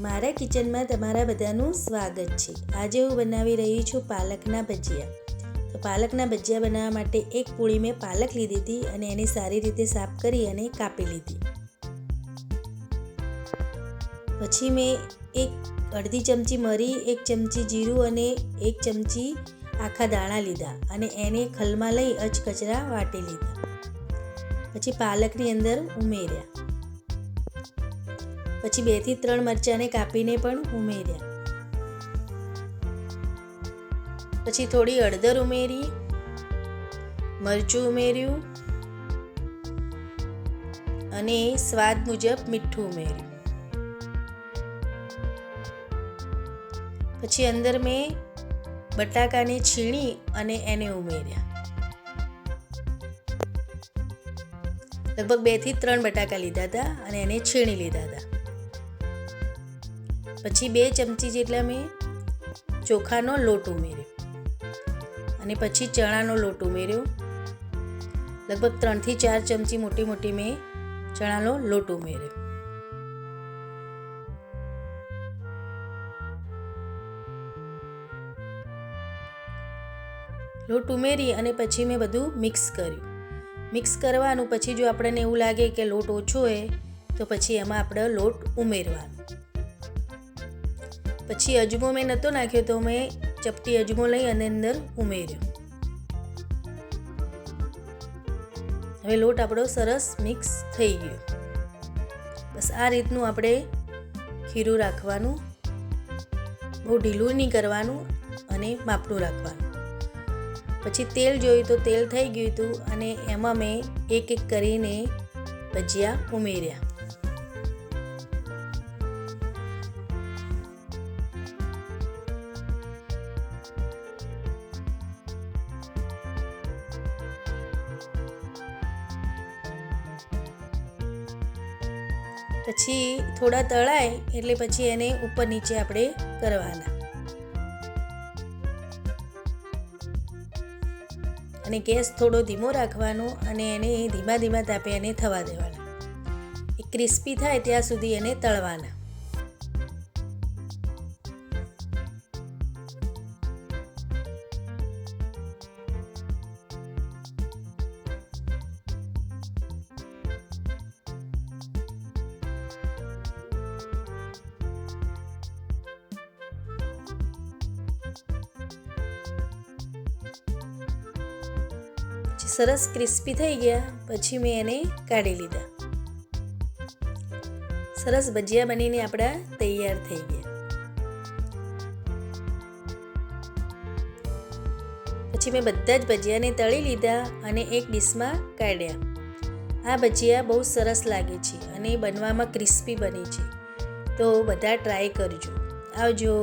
મારા કિચનમાં તમારા બધાનું સ્વાગત છે। આજે હું બનાવી રહી છું પાલકના ભજીયા। તો પાલકના ભજીયા બનાવવા માટે એક પૂળી મેં પાલક લીધી હતી અને એને સારી રીતે સાફ કરી અને કાપી લીધી। પછી મેં અડધી ચમચી મરી, 1 ચમચી જીરું અને 1 ચમચી આખા દાણા લીધા અને એને ખલમાં લઈ અચકચરા વાટી લીધા। પછી પાલકની અંદર ઉમેર્યા। પછી 2 થી 3 મરચાંને કાપીને પણ ઉમેર્યા। પછી થોડી હળદર ઉમેરી, મરચું ઉમેર્યું અને સ્વાદ મુજબ મીઠું ઉમેર્યું। પછી અંદર મેં બટાકાને છીણી અને એને ઉમેર્યા। લગભગ 2 થી 3 બટાકા લીધા હતા અને એને છીણી લીધા હતા। પછી 2 ચમચી જેટલા મેં ચોખાનો લોટ ઉમેર્યો અને પછી ચણાનો લોટ ઉમેર્યો। લગભગ 3 થી 4 ચમચી મોટી મેં ચણાનો લોટ ઉમેર્યો। લોટ ઉમેરી અને પછી મેં બધું મિક્સ કર્યું। મિક્સ કરવાનું, પછી જો આપણને એવું લાગે કે લોટ ઓછો હોય તો પછી એમાં આપણે લોટ ઉમેરવાનો। પછી અજમો મેં નહોતો નાખ્યો તો મેં ચપટી અજમો લઈ અને અંદર ઉમેર્યો। હવે લોટ આપણો સરસ મિક્સ થઈ ગયો। બસ આ રીતનું આપણે ખીરું રાખવાનું, બહુ ઢીલું નહીં કરવાનું અને માપનું રાખવાનું। પછી તેલ જોયું તો તેલ થઈ ગયું હતું અને એમાં મેં એક કરીને ભજીયા ઉમેર્યા। પછી થોડા તળાય એટલે પછી એને ઉપર નીચે આપણે કરવાના અને ગેસ થોડો ધીમો રાખવાનો અને એને ધીમા તાપે એને થવા દેવાના। એ ક્રિસ્પી થાય ત્યાં સુધી એને તળવાના। સરસ ક્રિસ્પી થઈ ગયા પછી મેં એને કાઢી લીધા। સરસ ભજીયા બનીને આપણા તૈયાર થઈ ગયા। પછી મેં બધા જ ભજીયાને તળી લીધા અને એક ડીશમાં કાઢ્યા। આ ભજીયા બહુ સરસ લાગે છે અને બનવામાં ક્રિસ્પી બને છે, તો બધા ટ્રાય કરજો। આવજો।